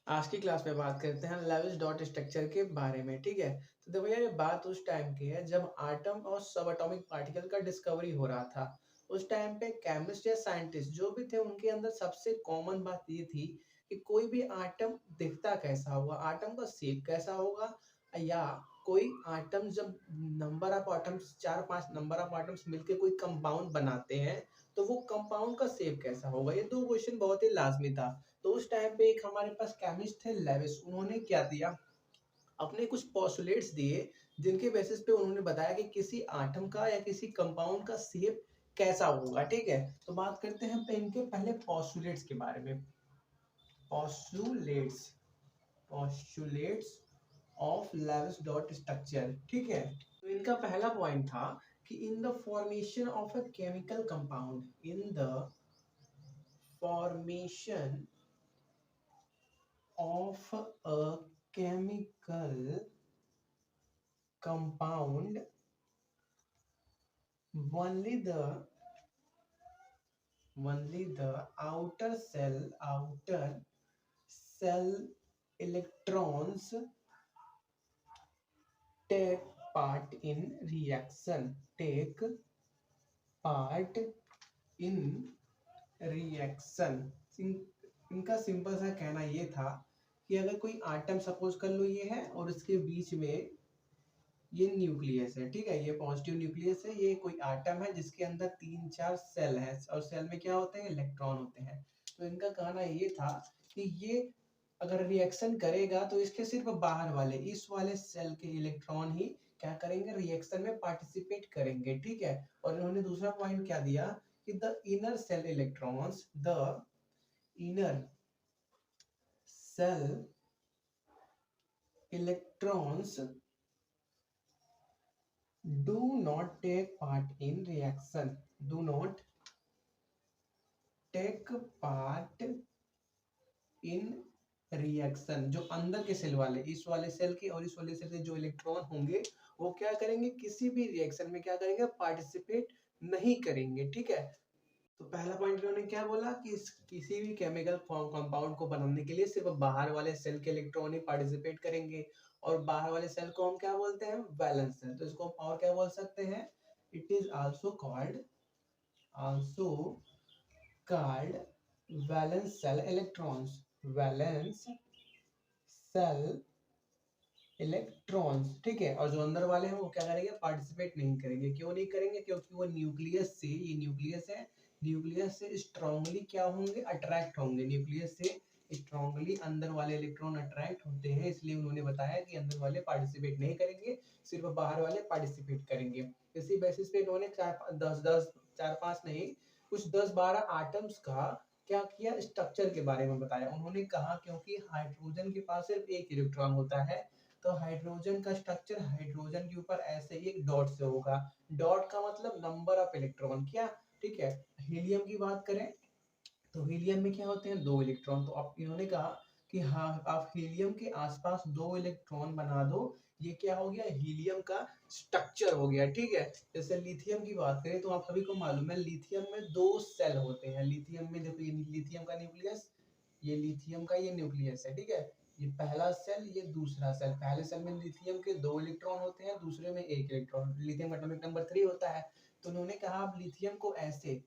आज की क्लास में बात करते हैं लेविस डॉट स्ट्रक्चर के बारे में। ठीक है, तो देखो यार, ये बात उस टाइम की है जब आटम और सब एटॉमिक पार्टिकल का डिस्कवरी हो रहा था। उस टाइम पे केमिस्ट या साइंटिस्ट जो भी थे, उनके अंदर सबसे कॉमन बात ये थी कि कोई भी आटम दिखता कैसा होगा, आटम का शेप कैसा होगा, या कोई आटम जब number of atoms, 4-5 number of atoms मिलकर कोई कंपाउंड बनाते हैं, तो वो कंपाउंड का शेप कैसा होगा। ये दो क्वेश्चन बहुत ही लाजमी था। तो उस टाइम पे एक हमारे पास केमिस्ट थे लेविस, उन्होंने क्या दिया, अपने कुछ पोस्टुलेट्स दिए, जिनके बेसिस पे उन्होंने बताया कि किसी आटम का या किसी कंपाउंड का शेप कैसा होगा। ठीक है, तो बात करते हैं इनके पहले पोस्टुलेट्स के बारे में। Postulates postulates of Lewis dot structure. ठीक है, तो इनका पहला पॉइंट था कि in the formation of a chemical compound, in the formation of a chemical compound, only the outer cell electrons take part in reaction take part in reaction इनका simple सा कहना ये था कि अगर कोई आटम, सपोज कर लो ये है, और इसके बीच में ये न्यूक्लियस है। ठीक है, ये पॉजिटिव न्यूक्लियस है, ये कोई आटम है जिसके अंदर 3-4 सेल है, और सेल में क्या होते हैं, इलेक्ट्रॉन होते हैं। तो इनका कहना ये था कि ये अगर रिएक्शन करेगा तो इसके सिर्फ बाहर वाले, इस वाले सेल के इलेक्ट्रॉन ही क्या करेंगे, रिएक्शन में पार्टिसिपेट करेंगे। ठीक है, और इन्होंने दूसरा पॉइंट क्या दिया कि the inner cell electrons do not take part in reaction do not take part in reaction। जो अंदर के सेल वाले, इस वाले सेल के और इस वाले सेल के जो इलेक्ट्रॉन होंगे, वो क्या करेंगे, किसी भी रिएक्शन में क्या करेंगे, पार्टिसिपेट नहीं करेंगे। ठीक है, तो पहला पॉइंट इन्होंने क्या बोला कि किसी भी केमिकल कंपाउंड को बनाने के लिए सिर्फ बाहर वाले सेल के इलेक्ट्रॉन ही पार्टिसिपेट करेंगे, और बाहर वाले सेल को हम क्या बोलते हैं, वैलेंस सेल। तो इसको हम और क्या बोल सकते हैं, it is also called valence shell electrons, valence shell electrons. ठीक है, और जो अंदर वाले हैं वो क्या करेंगे, पार्टिसिपेट नहीं करेंगे। क्यों नहीं करेंगे, क्योंकि वो न्यूक्लियस से, ये न्यूक्लियस है, न्यूक्लियस से स्ट्रांगली क्या होंगे, अट्रैक्ट होंगे। न्यूक्लियस से स्ट्रांगली अंदर वाले इलेक्ट्रॉन अट्रैक्ट होते हैं, इसलिए उन्होंने बताया कि अंदर वाले पार्टिसिपेट नहीं करेंगे, सिर्फ बाहर वाले पार्टिसिपेट करेंगे। इसी बेसिस पे इन्होंने 4-5 नहीं, कुछ 10-12 आटम्स का क्या किया, स्ट्रक्चर के बारे में बताया। उन्होंने कहा क्योंकि हाइड्रोजन के पास सिर्फ एक इलेक्ट्रॉन होता है, तो हाइड्रोजन का स्ट्रक्चर हाइड्रोजन के ऊपर ऐसे एक डॉट से होगा। डॉट का मतलब नंबर ऑफ इलेक्ट्रॉन क्या। ठीक है, हीलियम की बात करें तो हीलियम में क्या होते हैं, 2 इलेक्ट्रॉन। तो अब इन्होंने कहा कि हाँ, आप हीलियम के आसपास 2 इलेक्ट्रॉन बना दो, ये क्या हो गया, हीलियम का स्ट्रक्चर हो गया। ठीक है, जैसे लिथियम की बात करें तो आप सभी को मालूम है, लिथियम में 2 सेल होते हैं। लिथियम में देखो, ये लिथियम का न्यूक्लियस, ये लिथियम का ये न्यूक्लियस है। ठीक है, ये पहला सेल, ये दूसरा सेल। पहले सेल में लिथियम के 2 इलेक्ट्रॉन होते हैं, दूसरे में 1 इलेक्ट्रॉन। लिथियम एटॉमिक नंबर 3 होता है। तो उन्होंने कहा आप लिथियम को ऐसे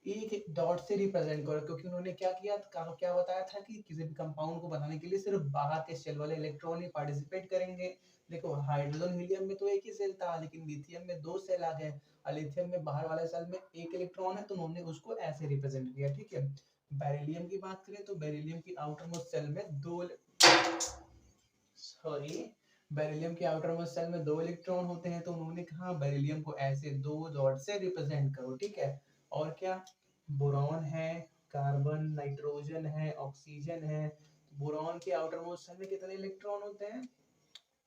एक डॉट से रिप्रेजेंट करो, क्योंकि उन्होंने क्या किया, क्या बताया था कि किसी भी कंपाउंड को बनाने के लिए सिर्फ बाहर के सेल वाले इलेक्ट्रॉन ही पार्टिसिपेट करेंगे। देखो, हाइड्रोजन हीलियम में तो एक ही सेल था, लेकिन लिथियम में 2 सेल आ गए, और लिथियम में बाहर वाले सेल में 1 इलेक्ट्रॉन है, तो उन्होंने उसको ऐसे रिप्रेजेंट किया। ठीक है, बेरिलियम की बात करें तो बेरिलियम की आउटर मोस्ट सेल में दो सॉरी बेरिलियम के आउटर मोस्ट सेल में 2 इलेक्ट्रॉन होते हैं, तो उन्होंने कहा बेरिलियम को ऐसे 2 डॉट से रिप्रेजेंट करो। ठीक है, और क्या, बोरॉन है, कार्बन, नाइट्रोजन है, ऑक्सीजन है। बोरॉन के आउटर मोस्ट सेल में कितने इलेक्ट्रॉन होते हैं,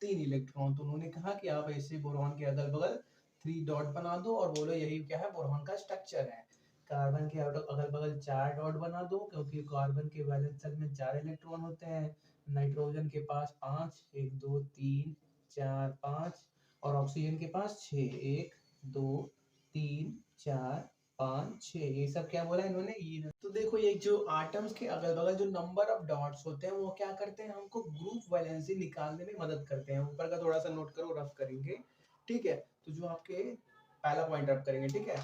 3 इलेक्ट्रॉन। तो उन्होंने कहा कि आप ऐसे बोरॉन के अगल बगल 3 डॉट बना दो, और बोलो यही क्या है, बोरॉन का स्ट्रक्चर है। कार्बन के अगल बगल 4 डॉट बना दो, क्योंकि कार्बन के वैलेंस शेल में 4 इलेक्ट्रॉन होते हैं। नाइट्रोजन के पास 5, 1 2 3 4 5, और ऑक्सीजन के पास 6, 1 2 3 4 5 6, ये सब क्या बोला इन्होंने, ये तो देखो ये जो आटम्स के अगल बगल जो नंबर ऑफ डॉट्स होते हैं वो क्या करते हैं, हमको ग्रुप वैलेंसी निकालने में मदद करते हैं। ऊपर का थोड़ा सा नोट करो, रफ करेंगे, ठीक है। तो जो आपके पहला पॉइंट रफ करेंगे, ठीक है।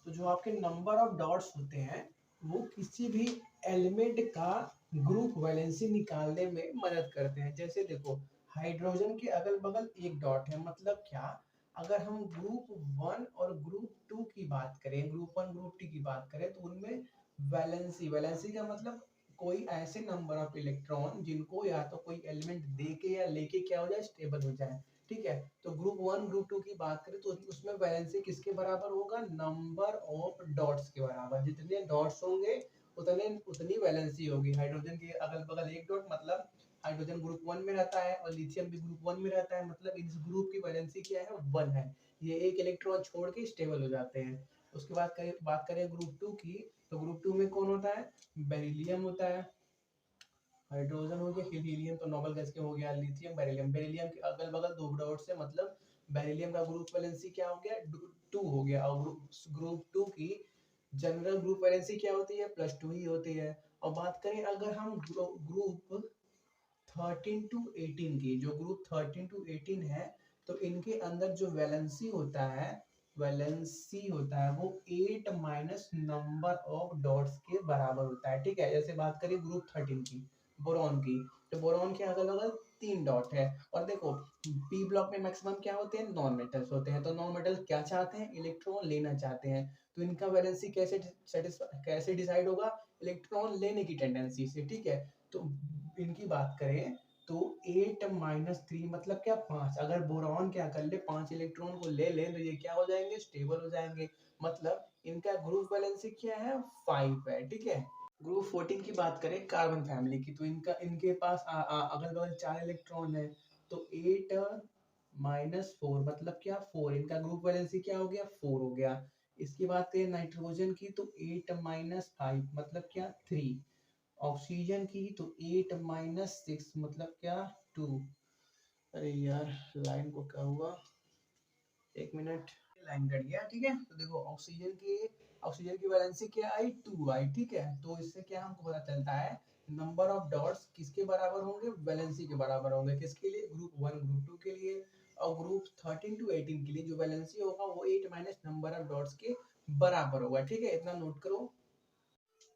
तो जो आपके नंबर ऑफ डॉट्स होते हैं वो किसी भी एलिमेंट का ग्रुप वैलेंसी निकालने में मदद करते हैं। जैसे देखो हाइड्रोजन के अगल बगल एक डॉट है, मतलब क्या, अगर हम ग्रुप 1 और ग्रुप 2 की बात करें, ग्रुप 1 ग्रुप 2 की बात करें, तो उनमें वैलेंसी, वैलेंसी का मतलब कोई ऐसे नंबर ऑफ इलेक्ट्रॉन जिनको या तो कोई एलिमेंट दे के या लेके क्या हो जाए, स्टेबल हो जाए, ठीक है। तो ग्रुप 1 ग्रुप 2 की बात करें तो उसमें वैलेंसी किसके बराबर होगा, नंबर ऑफ डॉट्स के बराबर। जितने डॉट्स होंगे उतने उतनी वैलेंसी होगी। हाइड्रोजन के अगल बगल एक डॉट, मतलब हाइड्रोजन ग्रुप 1 में रहता है और लिथियम भी ग्रुप 1 में रहता है, मतलब इस ग्रुप की वैलेंसी क्या है, 1 है। ये एक इलेक्ट्रॉन छोड़ के स्टेबल हो जाते हैं। उसके बाद बात करें ग्रुप 2 की, तो ग्रुप 2 में कौन होता है, बेरिलियम होता है। हाइड्रोजन हो गया, हीलियम तो नोबल गैस के हो गया, लिथियम बेरिलियम, बेरिलियम के अगल बगल दो डॉट से, मतलब बेरिलियम का ग्रुप वैलेंसी क्या हो गया, 2 हो गया। और ग्रुप 2 की जनरल ग्रुप वैलेंसी क्या होती है, +2 ही होती है। और बात करें अगर हम ग्रुप 13 टू 18 की, जो ग्रुप 13 टू 18 है, तो इनके अंदर जो वैलेंसी होता है, वैलेंसी होता है वो 8 माइनस नंबर ऑफ डॉट्स के बराबर होता है, ठीक है। जैसे बात करें ग्रुप 13 की, बोरॉन की, तो बोरॉन के अगल बगल 3 डॉट है। और देखो पी ब्लॉक में मैक्सिमम क्या होते हैं, नॉन मेटल्स होते हैं। तो नॉन मेटल्स क्या चाहते हैं, इलेक्ट्रॉन लेना चाहते हैं। तो इनका वैलेंसी कैसे डिसाइड होगा, इलेक्ट्रॉन लेने की टेंडेंसी से, ठीक है। तो इनकी बात करें तो 8 माइनस 3 मतलब क्या, 5। अगर बोरॉन क्या कर ले, 5 इलेक्ट्रॉन को ले ले, तो ये क्या हो जाएंगे, स्टेबल हो जाएंगे। मतलब इनका ग्रुप वैलेंसी क्या है, 5 है, ठीक है। ग्रुप 14 की बात करें कार्बन फैमिली की, तो इनके पास अगल बगल 4 इलेक्ट्रॉन है। तो 8 माइनस 4 मतलब क्या, 4। इनका ग्रुप वैलेंसी क्या हो गया, 4 हो गया। इसकी बात करें नाइट्रोजन की, तो 8 माइनस 5 मतलब क्या, 3। ऑक्सीजन की तो 8 माइनस 6 मतलब क्या, 2। अरे यार लाइन को क्या हुआ, एक मिनट, लाइन कट गया, ठीक है। तो देखो ऑक्सीजन की वैलेंसी क्या आई, 2 आई, ठीक है। तो इससे क्या हमको पता चलता है, नंबर ऑफ डॉट्स किसके बराबर होंगे, वैलेंसी के बराबर होंगे। किसके लिए, ग्रुप 1 ग्रुप 2 के लिए। और ग्रुप 13 टू 18 के लिए जो वैलेंसी होगा वो 8 माइनस नंबर ऑफ डॉट्स के बराबर होगा, ठीक है। इतना नोट करो।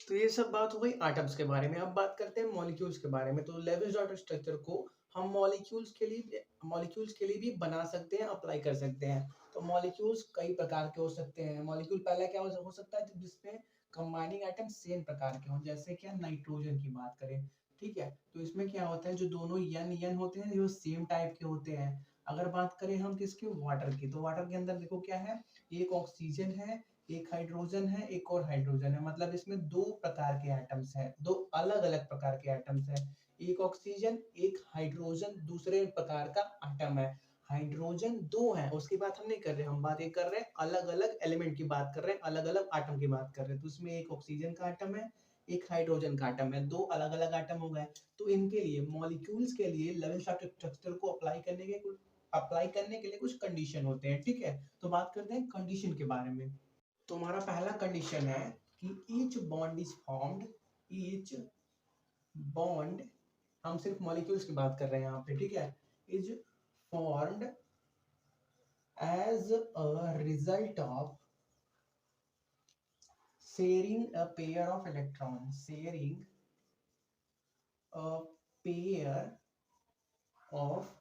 तो ये सब बात हो गई एटम्स के बारे में। अब बात करते हैं मॉलिक्यूल्स के बारे में। तो लेविस डॉट स्ट्रक्चर को हम मॉलिक्यूल्स के लिए भी बना सकते हैं, अप्लाई कर सकते हैं। तो मॉलिक्यूल्स कई प्रकार के हो सकते हैं। मॉलिक्यूल पहला क्या हो सकता है, जिसमें कंबाइनिंग आइटम सेम प्रकार के हों, जैसे क्या नाइट्रोजन की बात करें, ठीक है। तो इसमें क्या होता है, जो दोनों यन होते हैं जो सेम टाइप के होते हैं। अगर बात करें हम किसके, वाटर की, तो वाटर के अंदर देखो क्या है, एक ऑक्सीजन है, एक हाइड्रोजन है, एक और हाइड्रोजन है। मतलब इसमें 2 प्रकार के एटम्स हैं, 2 अलग अलग प्रकार के एटम्स हैं। एक ऑक्सीजन एक हाइड्रोजन दूसरे प्रकार का एटम है। हाइड्रोजन 2 है, उसकी बात हम नहीं कर रहे, हम बात ये कर रहे हैं अलग अलग एलिमेंट की बात कर रहे हैं, अलग अलग एटम की बात कर रहे हैं। तो उसमें एक ऑक्सीजन का एटम है, एक हाइड्रोजन का एटम है, 2 अलग अलग एटम हो गए। तो इनके लिए मॉलिक्यूल्स के लिए लेवल स्ट्रक्चर को अप्लाई करने के लिए कुछ कंडीशन होते हैं, ठीक है। तो बात करते हैं कंडीशन के बारे में। तो हमारा पहला कंडीशन है कि each bond is formed, each bond, हम सिर्फ मॉलिक्यूल्स की बात कर रहे हैं यहाँ पे, ठीक है, is formed as a result of sharing a pair of electron, sharing a pair of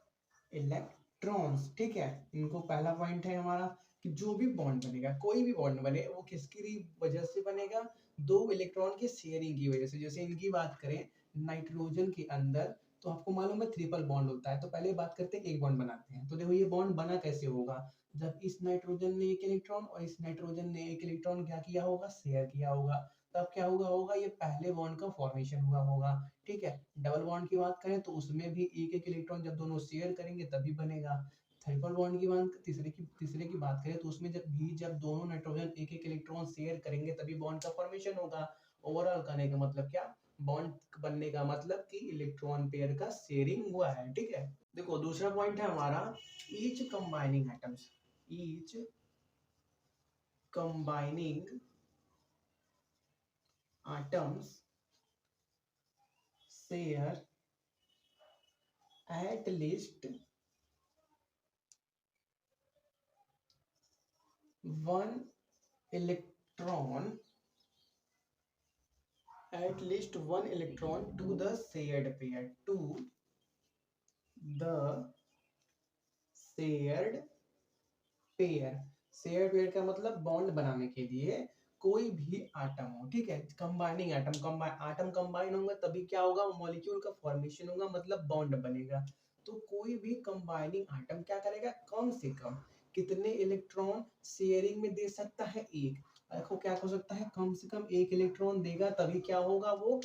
electrons, ठीक है। इनको पहला पॉइंट है हमारा कि जो भी बॉन्ड बनेगा, कोई भी बॉन्ड बने, वो किसकी वजह से बनेगा, 2 इलेक्ट्रॉन के शेयरिंग की वजह से। जैसे इनकी बात करें नाइट्रोजन के अंदर, तो आपको मालूम है ट्रिपल बॉन्ड होता है। तो पहले बात करते हैं एक बॉन्ड बनाते हैं। तो देखो ये बॉन्ड बना कैसे होगा, जब इस नाइट्रोजन ने एक इलेक्ट्रॉन और इस नाइट्रोजन ने एक इलेक्ट्रॉन क्या किया होगा, शेयर किया होगा, तब क्या होगा ये पहले बॉन्ड का फॉर्मेशन हुआ होगा, ठीक है। डबल बॉन्ड की बात करें तो उसमें भी एक एक इलेक्ट्रॉन जब दोनों शेयर करेंगे तभी बनेगा। ट्रिपल बॉन्ड की बात तीसरे की बात करें तो उसमें जब दोनों नाइट्रोजन एक एक इलेक्ट्रॉन शेयर करेंगे तभी बॉन्ड का फॉर्मेशन होगा। ओवरऑल करने का मतलब क्या, बॉन्ड बनने का मतलब कि इलेक्ट्रॉन पेयर का शेयरिंग हुआ है, ठीक है। देखो दूसरा पॉइंट है हमारा each combining atoms, each combining atoms share at least one electron at least one electron to the shared pair to the shared pair. Share pair का मतलब बॉन्ड बनाने के लिए कोई भी आटम हो, ठीक है, कंबाइनिंग आटम आटम कंबाइन होंगे तभी क्या होगा, मॉलिक्यूल का फॉर्मेशन होगा, मतलब बॉन्ड बनेगा। तो कोई भी कंबाइनिंग आटम क्या करेगा, कम से कम कितने इलेक्ट्रॉन शेयरिंग में दे सकता है, एक। देखो क्या हो सकता है, कम से कम एक इलेक्ट्रॉन देगा तभी क्या होगा, वो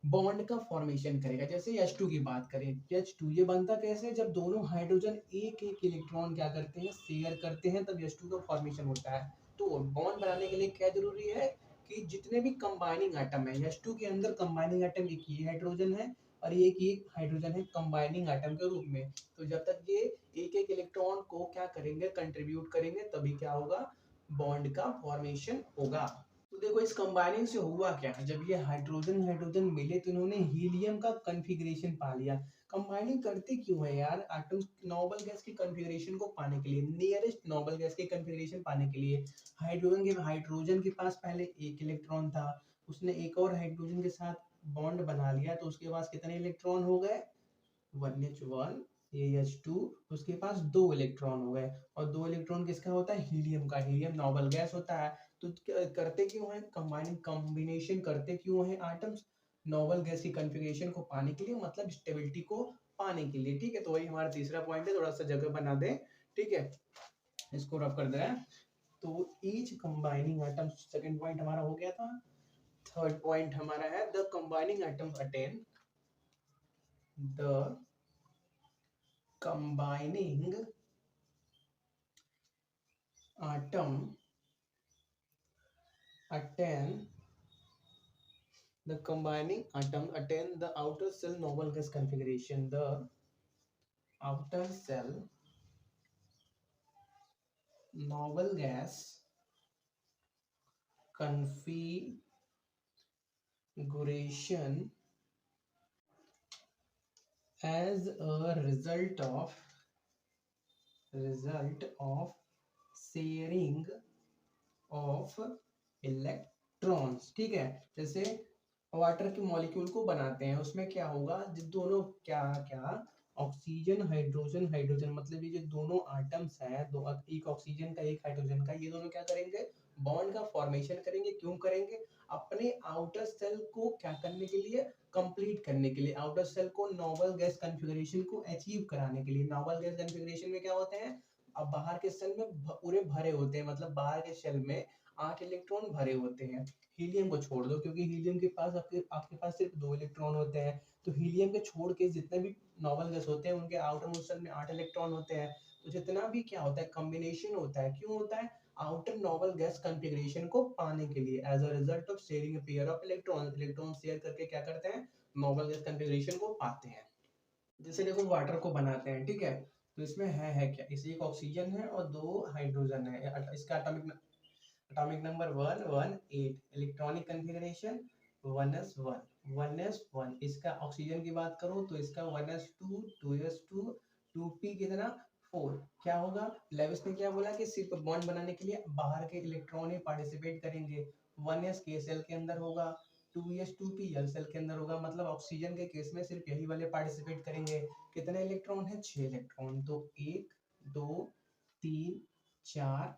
बॉन्ड का फॉर्मेशन करेगा। जैसे H2 की बात करें, H2 ये बनता कैसे, जब दोनों हाइड्रोजन एक एक इलेक्ट्रॉन क्या करते हैं, शेयर करते हैं, तब H2 का फॉर्मेशन होता है। तो बॉन्ड बनाने के लिए क्या जरूरी है कि जितने भी कंबाइनिंग आटम है, H2 के अंदर कंबाइनिंग आटम एक ही हाइड्रोजन है और एक ही हाइड्रोजन है कंबाइनिंग आटम के रूप में। तो जब तक ये एक एक इलेक्ट्रॉन को क्या करेंगे, कंट्रीब्यूट करेंगे, तभी क्या होगा, बॉन्ड का फॉर्मेशन होगा। तो देखो इस कंबाइनिंग से हुआ क्या, जब ये हाइड्रोजन हाइड्रोजन मिले तो इन्होंने हीलियम का कॉन्फ़िगरेशन पा लिया। कंबाइनिंग करते क्यों है यार, एटम्स नोबल गैस की कॉन्फ़िगरेशन को पाने के लिए, नियरेस्ट नोबल गैस की कॉन्फ़िगरेशन पाने के लिए। हाइड्रोजन के पास पहले एक इलेक्ट्रॉन था, उसने एक और हाइड्रोजन के साथ बॉन्ड बना लिया, तो उसके पास कितने इलेक्ट्रॉन हो गए, 1h1, ये H2, उसके पास दो इलेक्ट्रॉन हो गए। और दो इलेक्ट्रॉन किसका होता है, हीलियम का। हीलियम नोबल गैस होता है। तो करते क्यों है कंबाइनिंग, कॉम्बिनेशन करते क्यों है आटम्स, नोबल गैस की कॉन्फ़िगरेशन को पाने के लिए, मतलब स्टेबिलिटी को पाने के लिए, ठीक है। तो वही हमारा तीसरा पॉइंट है, थोड़ा सा जगह बना दे, ठीक है, इसको रब कर दे रहे हैं। तो each combining atom, second point हमारा हो गया था। थर्ड पॉइंट हमारा है, द कंबाइनिंग आटम्स अटेन द combining atom attain the combining atom attain the outer cell noble gas configuration, the outer cell noble gas configuration as a result of sharing of electrons, ठीक है। जैसे water के molecule को बनाते हैं, उसमें क्या होगा, जिस दोनों क्या क्या ऑक्सीजन हाइड्रोजन हाइड्रोजन, मतलब ये जो दोनों आटम्स हैं, दो, एक ऑक्सीजन का एक हाइड्रोजन का, ये दोनों क्या करेंगे, बॉन्ड का फॉर्मेशन करेंगे। क्यों करेंगे, अपने आउटर सेल को क्या करने के लिए, कंप्लीट करने के लिए, आउटर सेल को नोबल गैस कॉन्फ़िगरेशन को अचीव कराने के लिए। नोबल गैस कॉन्फ़िगरेशन में क्या होते हैं, अब बाहर के सेल में पूरे भरे होते हैं, मतलब बाहर के सेल में 8 इलेक्ट्रॉन भरे होते हैं। हीलियम को छोड़ दो, क्योंकि हीलियम के पास आपके पास सिर्फ 2 इलेक्ट्रॉन होते हैं। तो हीलियम के छोड़ के जितने भी नोबल गैस होते हैं, उनके आउटर मोस्ट शेल में 8 इलेक्ट्रॉन होते हैं। तो जितना भी क्या होता है, कॉम्बिनेशन होता है, क्यों होता है, आउटर नोबल गैस कॉन्फ़िगरेशन को पाने के लिए, as a result of sharing a pair of electron. Electron share करके क्या करते हैं, नोबल गैस कॉन्फ़िगरेशन को पाते हैं। जैसे देखो वाटर को बनाते हैं, ठीक है, तो इसमें है क्या, इसे एक ऑक्सीजन है और दो हाइड्रोजन है। इसका atomic number 118, electronic configuration 1s1। इसका ऑक्सीजन की बात करूं तो इसका 1s2 2s2 2p कितना 4। क्या होगा, लेविस ने क्या बोला कि सिर्फ बॉन्ड बनाने के लिए बाहर के इलेक्ट्रॉन ही पार्टिसिपेट करेंगे। 1s के सेल के अंदर होगा, 2s 2p यल सेल के अंदर होगा, मतलब ऑक्सीजन के केस में सिर्फ यही वाले पार्टिसिपेट करेंगे। कितने इलेक्ट्रॉन है, 6 इलेक्ट्रॉन। तो 1 2 3 4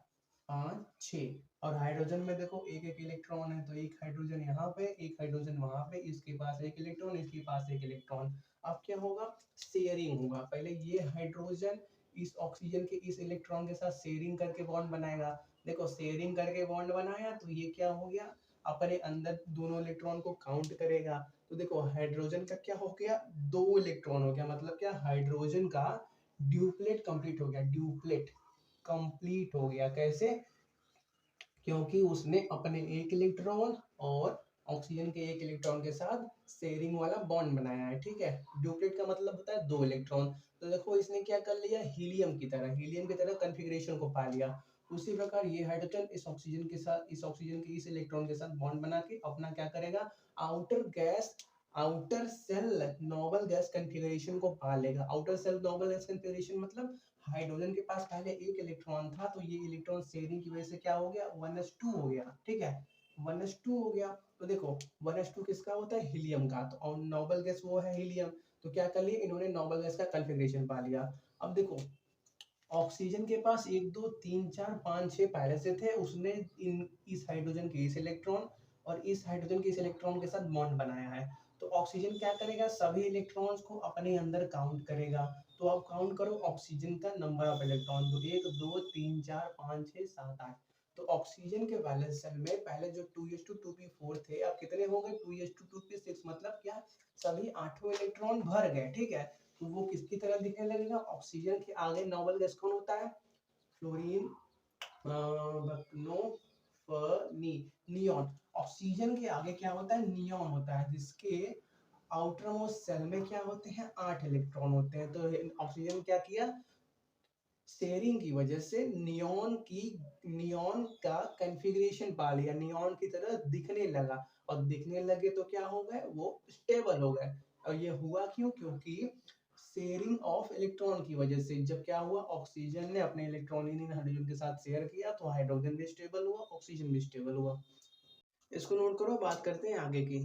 5 6। और हाइड्रोजन में देखो एक एक इलेक्ट्रॉन है, तो एक हाइड्रोजन यहाँ पे, एक हाइड्रोजन वहां पे, इसके पास एक इलेक्ट्रॉन, इसके पास एक इलेक्ट्रॉन। अब क्या होगा, शेयरिंग होगा। पहले ये हाइड्रोजन इस ऑक्सीजन के इस इलेक्ट्रॉन के साथ शेयरिंग करके बॉन्ड बनाएगा। देखो शेयरिंग करके बॉन्ड बनाया, तो ये क्या हो गया, अपने अंदर दोनों इलेक्ट्रॉन को काउंट करेगा। तो देखो हाइड्रोजन का क्या हो गया, 2 इलेक्ट्रॉन हो गया, मतलब क्या, हाइड्रोजन का ड्यूप्लेट कंप्लीट हो गया, ड्यूप्लेट कंप्लीट हो गया। कैसे, क्योंकि उसने अपने एक इलेक्ट्रॉन और ऑक्सीजन के एक इलेक्ट्रॉन के साथ शेयरिंग वाला बॉन्ड बनाया है, ठीक है। ड्यूप्लेट का मतलब होता है 2 इलेक्ट्रॉन। तो देखो इसने क्या कर लिया, हीलियम की तरह कॉन्फ़िगरेशन को पा लिया। उसी प्रकार ये हाइड्रोजन इस ऑक्सीजन के साथ, इस ऑक्सीजन के इस इलेक्ट्रॉन के साथ बॉन्ड बना के अपना क्या करेगा, outer shell noble gas configuration को पा लेगा। Outer shell noble gas configuration मतलब हाइड्रोजन के पास पहले एक इलेक्ट्रॉन था, तो ये इलेक्ट्रॉन शेयरिंग की वजह से क्या हो गया, 1s2 हो गया, ठीक है, 1s2 हो गया। तो देखो 1s2 किसका होता है, हीलियम का, तो और नोबल गैस वो है हीलियम, तो क्या कर लिया इन्होंने, नोबल गैस का कॉन्फ़िगरेशन पा लिया। अब देखो ऑक्सीजन के पास 1 2 3 4 5 6 पहले से थे, उसने इस हाइड्रोजन के इस इलेक्ट्रॉन और इस हाइड्रोजन के इस इलेक्ट्रॉन के साथ बॉन्ड बनाया है। तो ऑक्सीजन क्या करेगा, सभी इलेक्ट्रॉन्स को अपने अंदर काउंट करेगा। तो अब काउंट करो ऑक्सीजन का नंबर ऑफ इलेक्ट्रॉन, तो 1 2 3 4 5 6 7 8। तो ऑक्सीजन के वैलेंस शेल में पहले जो 2s2 थे, अब कितने हो गए, 2s2 मतलब क्या, सभी 8 इलेक्ट्रॉन भर गए, ठीक है। तो वो किसकी तरह दिखने लगेगा, ऑक्सीजन के आगे नोबल गैस कौन होता है, फ्लोरीन, बकनोफनी, नियॉन। ऑक्सीजन के आगे क्या होता है, नियॉन होता है, जिसके आउटर मोस्ट सेल में क्या होते हैं, 8 इलेक्ट्रॉन होते हैं। तो ऑक्सीजन क्या किया, शेयरिंग की वजह से नियॉन का कॉन्फ़िगरेशन पा लिया, नियॉन की तरह दिखने लगा, और दिखने लगे तो क्या हो गए, वो स्टेबल हो गए। और ये हुआ क्यों, क्योंकि शेयरिंग ऑफ इलेक्ट्रॉन की वजह से, जब क्या हुआ, ऑक्सीजन ने अपने इलेक्ट्रॉन इन हाइड्रोजन के साथ शेयर किया, तो हाइड्रोजन भी स्टेबल हुआ, ऑक्सीजन भी स्टेबल हुआ। इसको नोट करो, बात करते हैं आगे की।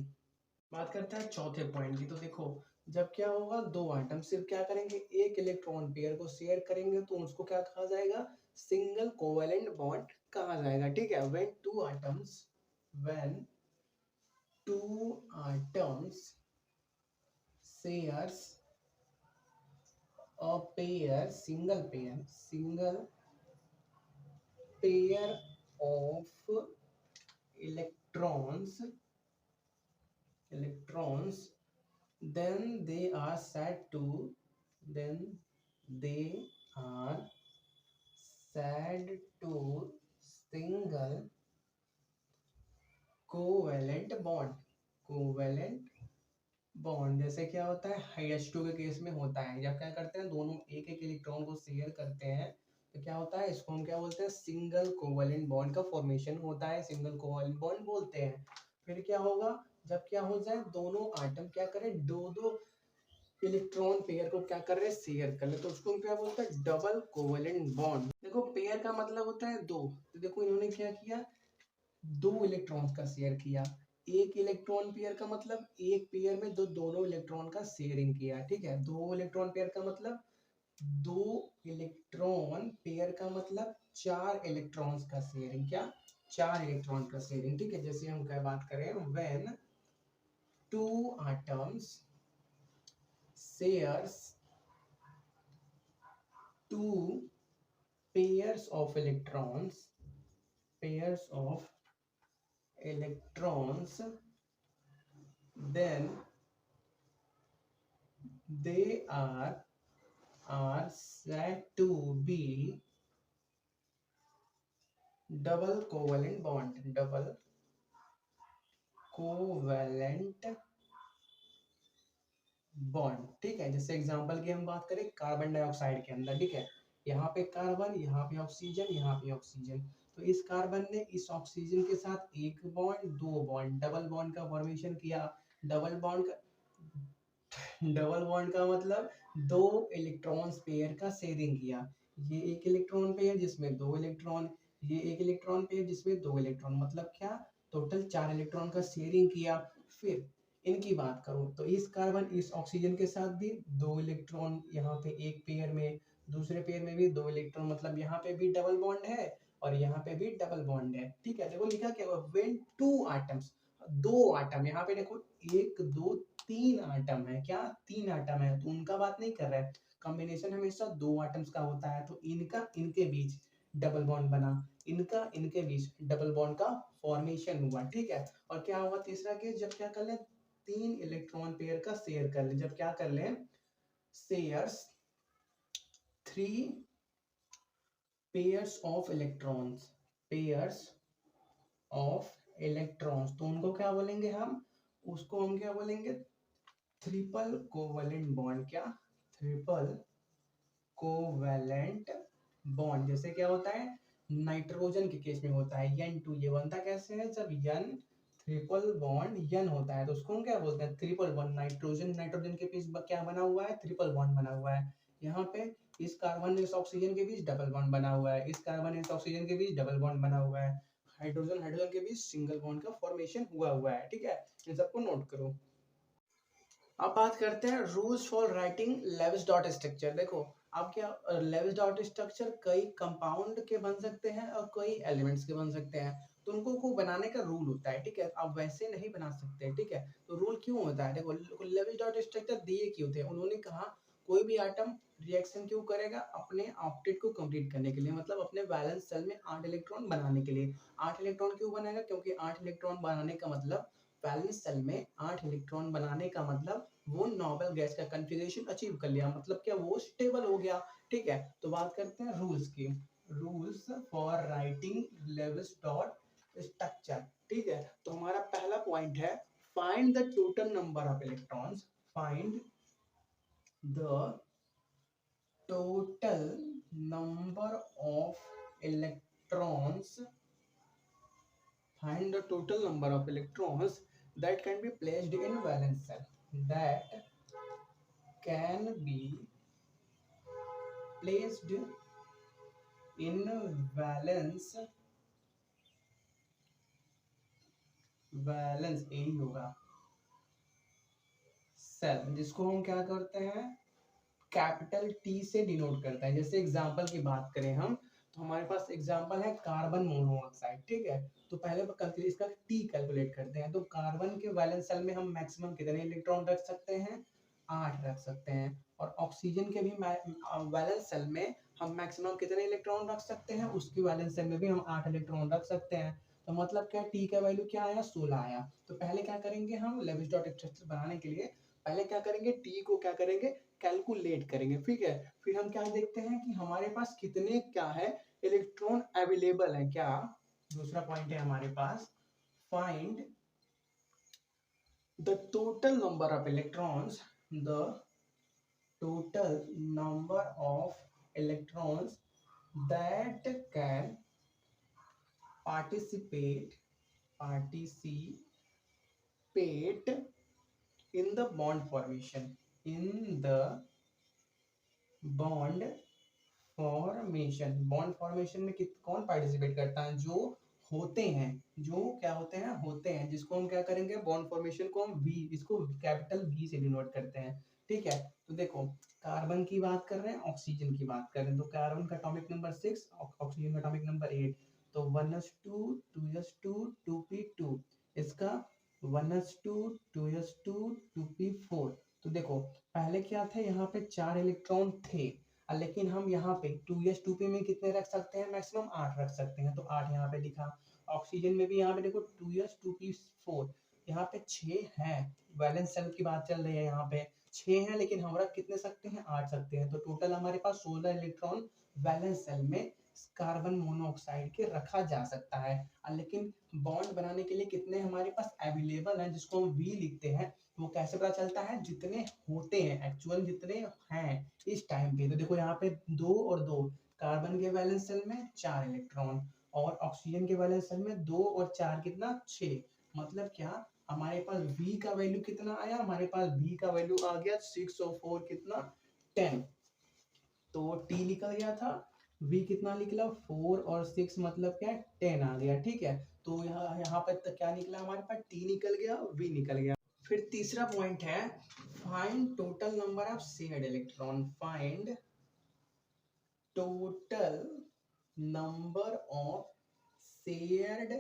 बात करते हैं चौथे पॉइंट की। तो देखो जब क्या होगा, दो आइटम सिर्फ क्या करेंगे, एक इलेक्ट्रॉन पेयर को शेयर करेंगे, तो उसको क्या कहा जाएगा, सिंगल कोवेलेंट बॉन्ड कहा जाएगा, ठीक है। When two atoms shares a pair, single pair of electrons, then they are said to then they are said to single covalent bond जैसे क्या होता है, H2 के केस में होता है, जब क्या करते हैं दोनों एक एक इलेक्ट्रॉन को शेयर करते हैं, तो क्या होता है, इसको हम क्या बोलते हैं, सिंगल कोवेलेंट बॉन्ड का फॉर्मेशन होता है, सिंगल कोवेलेंट बॉन्ड बोलते हैं। फिर क्या होगा, जब क्या हो जाए, दोनों आइटम क्या करें, दो दो इलेक्ट्रॉन पेयर को क्या कर रहे हैं, शेयर कर रहे, तो उसको हम क्या बोलते हैं, डबल कोवेलेंट बॉन्ड। देखो पेयर का मतलब होता है दो, तो देखो इन्होंने क्या किया, दो इलेक्ट्रॉन्स का शेयर किया। एक इलेक्ट्रॉन पेयर का मतलब एक पेयर में दोनों इलेक्ट्रॉन का शेयरिंग किया, ठीक है। दो इलेक्ट्रॉन पेयर का मतलब दो इलेक्ट्रॉन पेयर का मतलब चार इलेक्ट्रॉन्स का शेयरिंग, क्या, चार इलेक्ट्रॉन का शेयरिंग, ठीक है। जैसे हम क्या बात करें, when two atoms shares two pairs of electrons, then they are said to be double covalent bond, ठीक है। जैसे एग्जांपल की हम बात करें कार्बन डाइऑक्साइड के अंदर, ठीक है, यहाँ पे कार्बन, यहाँ पे ऑक्सीजन, यहाँ पे ऑक्सीजन, तो इस कार्बन ने इस ऑक्सीजन के साथ एक बॉन्ड, दो बॉन्ड, डबल बॉन्ड का फॉर्मेशन किया। डबल बॉन्ड डबल बॉन्ड का मतलब दो इलेक्ट्रॉन्स पेयर का शेयरिंग किया। ये एक इलेक्ट्रॉन पेयर जिसमें दो इलेक्ट्रॉन, ये एक इलेक्ट्रॉन पेयर जिसमें दो इलेक्ट्रॉन, मतलब क्या, टोटल चार इलेक्ट्रॉन का शेयरिंग किया। फिर इनकी बात करूं तो इस कार्बन इस ऑक्सीजन के साथ भी दो इलेक्ट्रॉन, यहाँ पे एक पेयर में, दूसरे पेयर में भी दो इलेक्ट्रॉन, मतलब यहाँ पे भी डबल बॉन्ड है और यहाँ पे भी डबल बॉन्ड है, ठीक है। देखो लिखा क्या हुआ, व्हेन टू एटम्स, दो आटम, यहाँ पे देखो एक दो तीन आटम है, क्या, तीन आटम है, तो उनका बात नहीं कर रहा है। कॉम्बिनेशन हमेशा दो आटम्स का होता है, तो इनका इनके बीच डबल बॉन्ड बना, इनका इनके बीच डबल बॉन्ड का फॉर्मेशन हुआ, ठीक है। और क्या हुआ तीसरा केस, जब क्या कर ले, तीन इलेक्ट्रॉन पेयर का शेयर कर ले, जब क्या कर ले, shares three pairs of electrons, तो उनको क्या बोलेंगे हम, उसको हम क्या बोलेंगे, ट्रिपल कोवेलेंट बॉन्ड, क्या, ट्रिपल कोवेलेंट बॉन्ड। जैसे क्या होता है, नाइट्रोजन के केस में होता है N2। ये बनता कैसे है, जब N ट्रिपल बॉन्ड N होता है तो उसको हम क्या बोलते हैं, ट्रिपल बॉन्ड। नाइट्रोजन नाइट्रोजन के बीच क्या बना हुआ है, ट्रिपल बॉन्ड बना हुआ है। यहाँ पे इस कार्बन इस ऑक्सीजन के बीच डबल बॉन्ड बना हुआ है, इस कार्बन इस ऑक्सीजन के बीच डबल बॉन्ड बना हुआ है, हाइड्रोजन हाइड्रोजन के बीच सिंगल बॉन्ड का फॉर्मेशन हुआ है। ठीक है, इन सबको नोट करो। अब बात करते हैं rules for writing Lewis dot structure. देखो अब क्या, लेविस डॉट स्ट्रक्चर कई कंपाउंड के बन सकते हैं और कई एलिमेंट्स के बन सकते हैं, तो उनको को बनाने का रूल होता है। ठीक है, आप वैसे नहीं बना सकते। ठीक है, तो रूल क्यों होता है, देखो लेविस डॉट स्ट्रक्चर दिए क्यों थे, उन्होंने कहा कोई भी आइटम रिएक्शन क्यों करेगा, अपने ऑक्टेट को कंप्लीट करने के लिए, मतलब अपने वैलेंस सेल में 8 इलेक्ट्रॉन बनाने के लिए। 8 इलेक्ट्रॉन क्यों बनाएगा, क्योंकि 8 इलेक्ट्रॉन बनाने का मतलब, वैलेंस सेल में 8 इलेक्ट्रॉन बनाने का मतलब वो नोबल गैस का कॉन्फ़िगरेशन अचीव कर लिया, मतलब क्या, वो स्टेबल हो गया। ठीक है, तो बात करते हैं रूल्स की। Rules for writing Lewis dot structure. ठीक है, तो हमारा पहला पॉइंट है, find the total number of electrons. Find the total number of electrons. Find the total number of electrons that can be placed in valence cell, that can be placed in valence यही होगा cell, जिसको हम क्या करते हैं, capital T से denote करता है। जैसे एग्जांपल की बात करें हम, तो हमारे पास एग्जांपल है कार्बन मोनोऑक्साइड। ठीक है, तो पहले इसका टी कैलकुलेट करते हैं। तो कार्बन के वैलेंस सेल में हम मैक्सिमम कितने इलेक्ट्रॉन रख सकते हैं, 8 रख सकते हैं। और ऑक्सीजन के भी वैलेंस सेल में हम मैक्सिमम कितने इलेक्ट्रॉन रख सकते हैं, उसकी वैलेंस सेल में भी हम 8 इलेक्ट्रॉन रख सकते हैं। तो मतलब क्या, टी का वैल्यू क्या आया, 16 आया। तो पहले क्या करेंगे हम, लेविस डॉट स्ट्रक्चर बनाने के लिए पहले क्या करेंगे, टी को क्या करेंगे, कैलकुलेट करेंगे। ठीक है, फिर हम क्या देखते हैं कि हमारे पास कितने क्या है, इलेक्ट्रॉन अवेलेबल है क्या। दूसरा पॉइंट है हमारे पास, find the total number of electrons, the total number of electrons that can participate in the bond formation, in the bond bond formation में कौन पार्टिसिपेट करता है, जो होते हैं, जो क्या होते हैं, होते हैं, जिसको हम क्या करेंगे, बॉन्ड फॉर्मेशन को हम वी, इसको कैपिटल वी से डिनोट करते हैं। ठीक है, तो देखो कार्बन की बात कर रहे हैं, ऑक्सीजन की बात कर रहे हैं, तो कार्बन का एटॉमिक नंबर 6, ऑक्सीजन का एटॉमिक नंबर 8, तो 1s2 2s2 2p2, इसका 1s2 2s2 2p4। तो देखो पहले क्या थे, यहाँ पे 4 इलेक्ट्रॉन थे, लेकिन हम यहाँ पे 2s2p में कितने रख सकते हैं, मैक्सिमम 8 रख सकते हैं, तो 8 यहाँ पे लिखा। ऑक्सीजन में भी यहाँ पे देखो 2s2p4, यहाँ पे 6 हैं, वैलेंस सेल की बात चल रही है, यहाँ पे 6 हैं, लेकिन हम रख कितने सकते हैं, 8 सकते हैं। तो टोटल हमारे पास 16 इलेक्ट्रॉन वैलेंस सेल में कार्बन मोनोऑक्साइड के रखा जा सकता है। लेकिन बॉन्ड बनाने के लिए कितने हमारे पास अवेलेबल हैं, जिसको हम वी लिखते हैं, वो कैसे पता चलता है, जितने होते हैं, एक्चुअल जितने हैं इस टाइम पे। तो देखो यहाँ पे 2 और 2, कार्बन के वैलेंस सेल में 4 इलेक्ट्रॉन, और ऑक्सीजन के वैलेंस सेल में 2 और 4 कितना, 6। मतलब क्या, हमारे पास V का वैल्यू कितना आया, हमारे पास V का वैल्यू आ गया 6 और 4 कितना, 10। तो T निकल गया था, V कितना निकला, 4 और 6 मतलब क्या, 10 आ गया। ठीक है, तो यहाँ पर क्या निकला, हमारे पास T निकल गया, V निकल गया। फिर तीसरा पॉइंट है, find total number of shared electron. Find total number of shared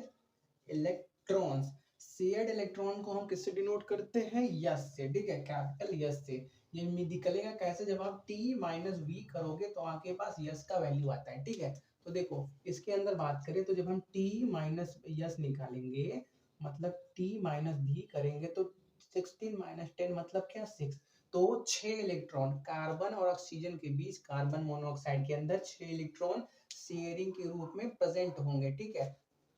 electrons. Shared electron को हम किससे डिनोट करते हैं, यस से। ठीक है, कैपिटल यस से। ये निकलेगा कैसे, जब आप T माइनस वी करोगे तो आपके पास यस का वैल्यू आता है। ठीक है, तो देखो इसके अंदर बात करें, तो जब हम T माइनस यस निकालेंगे, मतलब T माइनस वी करेंगे, तो 16 माइनस 10 मतलब क्या, 6। तो 6 इलेक्ट्रॉन कार्बन और ऑक्सीजन के बीच, कार्बन मोनोऑक्साइड के अंदर 6 इलेक्ट्रॉन शेयरिंग के रूप में प्रेजेंट होंगे। ठीक है,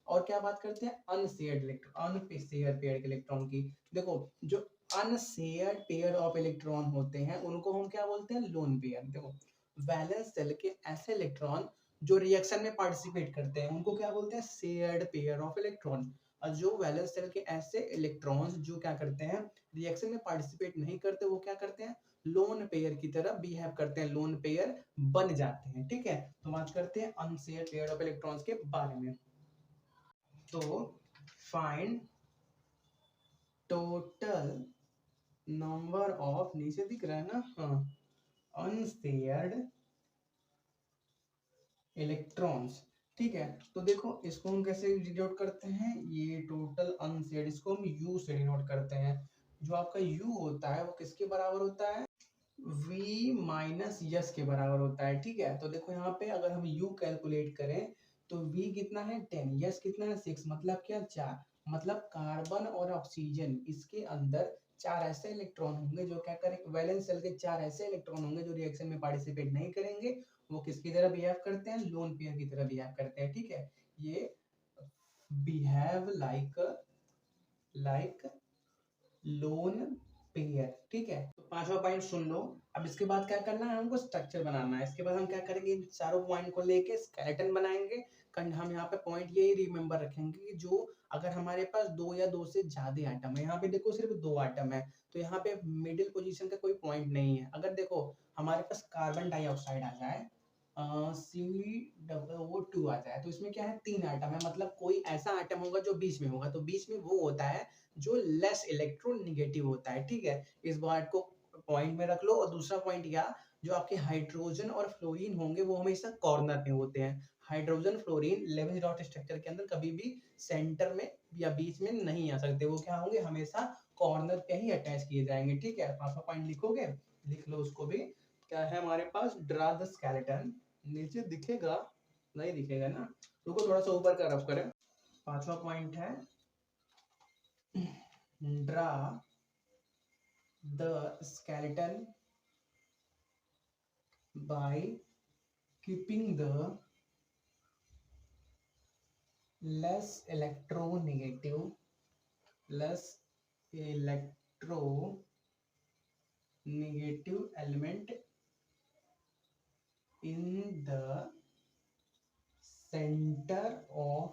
और क्या बात करते हैं, unshared electron, unshare pair electron की। देखो जो अनशेयर्ड पेयर ऑफ इलेक्ट्रॉन होते हैं, उनको हम क्या बोलते हैं, लोन पेयर। देखो वैलेंस सेल के ऐसे इलेक्ट्रॉन जो रिएक्शन में पार्टिसिपेट करते हैं उनको क्या बोलते हैं, शेयर्ड पेयर ऑफ इलेक्ट्रॉन। और जो वैलेंस शेल के ऐसे इलेक्ट्रॉन्स जो क्या करते हैं, रिएक्शन में पार्टिसिपेट नहीं करते, वो क्या करते हैं, लोन पेयर की तरह बिहेव करते हैं, लोन पेयर बन जाते हैं। ठीक है, तो बात करते हैं अनशेयर्ड पेयर ऑफ इलेक्ट्रॉन्स के बारे में। तो फाइंड टोटल नंबर ऑफ, नीचे दिख रहा है ना, हाँ, अनशेयर्ड इलेक्ट्रॉन्स। ठीक है, तो देखो इसको हम कैसे डिनोट करते हैं, ये टोटल अनशेयर्ड, इसको हम यू से डिनोट करते हैं। जो आपका यू होता है वो किसके बराबर होता है, v माइनस यस के बराबर होता है। ठीक है, तो देखो यहाँ पे अगर हम u कैलकुलेट करें तो v कितना है 10, यस कितना है 6, मतलब क्या 4, मतलब कार्बन और ऑक्सीजन इसके अंदर 4 ऐसे इलेक्ट्रॉन होंगे जो क्या करेंगे, वैलेंस शेल के 4 ऐसे इलेक्ट्रॉन होंगे जो रिएक्शन में पार्टिसिपेट नहीं करेंगे, वो किसकी तरह बिहेव करते हैं, लोन पेयर की तरह बिहेव करते हैं। ठीक है, ये बिहेव लाइक लोन पेयर। ठीक है, तो पांचवा पॉइंट सुन लो। अब इसके बाद क्या करना है, हमको स्ट्रक्चर बनाना है। इसके बाद हम क्या करेंगे, इन चारों पॉइंट को लेके स्केलेटन बनाएंगे। हम यहाँ पे पॉइंट यही रिमेंबर रखेंगे कि जो अगर हमारे पास दो या दो से ज्यादा आइटम है, यहाँ पे देखो सिर्फ दो आइटम है, तो यहाँ पे मिडिल पोजीशन का कोई पॉइंट नहीं है। अगर देखो हमारे पास कार्बन डाइऑक्साइड आ जाए, CO2 आ जाए, तो इसमें क्या है, तीन आइटम है, मतलब कोई ऐसा आइटम होगा जो बीच में होगा, तो बीच में वो होता है जो लेस इलेक्ट्रोनेगेटिव होता है। ठीक है, इस बात को पॉइंट में रख लो। और दूसरा पॉइंट क्या, जो आपके हाइड्रोजन और फ्लोरीन होंगे वो हमेशा कॉर्नर पे होते हैं। Hydrogen fluorine Lewis dot structure के अंदर कभी भी सेंटर में या बीच में नहीं आ सकते, वो क्या होंगे, हमेशा कॉर्नर पे ही अटैच किए जाएंगे। ठीक है, पांचवा पॉइंट लिखोगे, लिख लो उसको भी। क्या है हमारे पास, ड्रा द स्केलेटन, नीचे दिखेगा, नहीं दिखेगा ना, रुको थोड़ा सा ऊपर का रफ करें। पांचवा पॉइंट है draw the skeleton by keeping the less electronegative element in the center of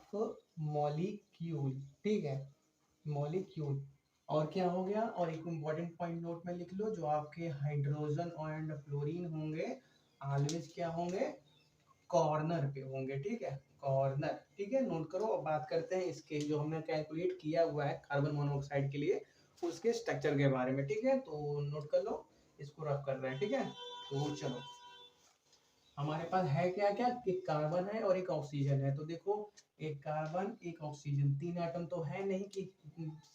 molecule। ठीक है, मॉलिक्यूल। और क्या हो गया, और एक इंपॉर्टेंट पॉइंट नोट में लिख लो, जो आपके हाइड्रोजन एंड फ्लोरीन होंगे ऑलवेज क्या होंगे, कॉर्नर पे होंगे। ठीक है, कॉर्नर। ठीक है, नोट करो। अब बात करते हैं इसके जो हमने कैलकुलेट किया हुआ है कार्बन मोनोऑक्साइड के लिए, उसके स्ट्रक्चर के बारे में। ठीक है, तो नोट कर लो, इसको रफ कर रहे हैं। ठीक है, तो चलो हमारे पास है क्या क्या, एक कार्बन है और एक ऑक्सीजन है। तो देखो एक कार्बन एक ऑक्सीजन, तीन एटम तो है नहीं कि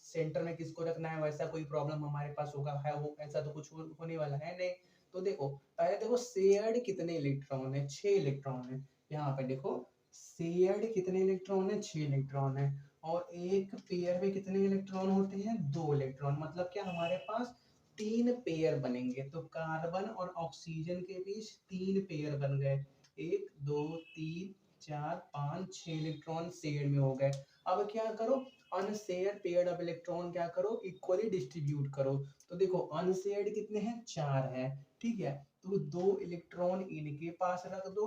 सेंटर में किसको रखना है, वैसा कोई प्रॉब्लम हमारे पास होगा है, वो ऐसा तो कुछ होने वाला है नहीं। तो देखो पहले देखो शेयर्ड कितने इलेक्ट्रॉन है, 6 इलेक्ट्रॉन है। यहाँ पे देखो शेयर्ड कितने इलेक्ट्रॉन है, 6 इलेक्ट्रॉन है। और एक पेयर में कितने इलेक्ट्रॉन होते हैं, 2 इलेक्ट्रॉन, मतलब क्या हमारे पास 3 पेयर बनेंगे। तो कार्बन और ऑक्सीजन के बीच 3 पेयर बन गए, 1 2 3 4 5 6 इलेक्ट्रॉन शेयर में हो गए। अब क्या करो, अनशेयर्ड पेयर ऑफ इलेक्ट्रॉन क्या करो, इक्वली डिस्ट्रीब्यूट करो। तो देखो अनशेयर्ड कितने हैं, 4 है। ठीक है, तो 2 इलेक्ट्रॉन इनके पास रख दो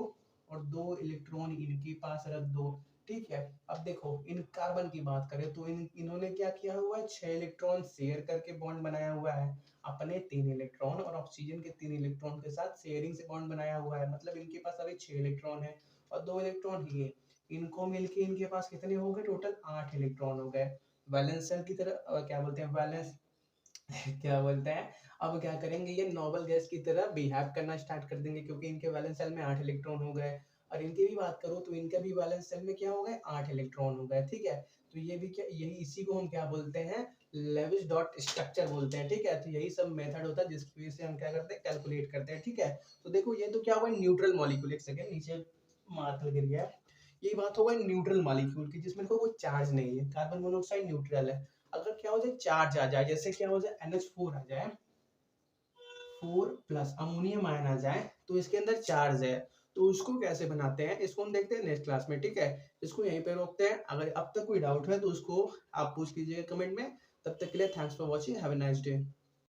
और 2 इलेक्ट्रॉन इनके पास रख दो। ठीक है, अब देखो इन कार्बन की बात करें तो इन्होंने क्या किया हुआ है, 6 इलेक्ट्रॉन शेयर करके बॉन्ड बनाया हुआ है अपने 3 इलेक्ट्रॉन, और ऑक्सीजन के 3 इलेक्ट्रॉन के साथ शेयरिंग से बॉन्ड बनाया हुआ है, मतलब इनके पास अभी 6 इलेक्ट्रॉन है और 2 इलेक्ट्रॉन ये, इनको मिलके इनके पास कितने हो गए, टोटल 8 इलेक्ट्रॉन हो गए। वैलेंस शेल की तरह क्या बोलते हैं, वैलेंस क्या बोलते हैं, अब क्या करेंगे, ये नोबल गैस की तरह बिहेव करना स्टार्ट कर देंगे, क्योंकि इनके वैलेंस शेल में 8 इलेक्ट्रॉन हो गए। और इनकी भी बात करूं तो इनका भी वैलेंस शेल में क्या हो गए, 8 इलेक्ट्रॉन हो गए। ठीक है, तो ये भी क्या, यही इसी को हम क्या बोलते हैं, लेविस डॉट स्ट्रक्चर बोलते हैं। ठीक है, तो यही सब मेथड होता है जिसकी वजह से हम क्या करते हैं, कैलकुलेट करते हैं। ठीक है, तो देखो ये तो क्या हुआ, न्यूट्रल मॉलिक्यूल, एक सेकंड नीचे मार्कर गिर गया है। ये बात होगा न्यूट्रल मॉलिक्यूल की, जिसमें कोई चार्ज नहीं है, कार्बन मोनोऑक्साइड न्यूट्रल है। अगर क्या हो जाए, चार्ज आ जाए, जैसे क्या हो जाए NH4 आ जाए, 4+ अमोनियम आयन आ जाए, तो इसके अंदर चार्ज है, तो उसको कैसे बनाते हैं इसको हम देखते हैं नेक्स्ट क्लास में। ठीक है, इसको यहीं पे रोकते हैं। अगर अब तक कोई डाउट है तो उसको आप पूछ लीजिएगा कमेंट में। तब तक के लिए thanks for watching, have a nice day.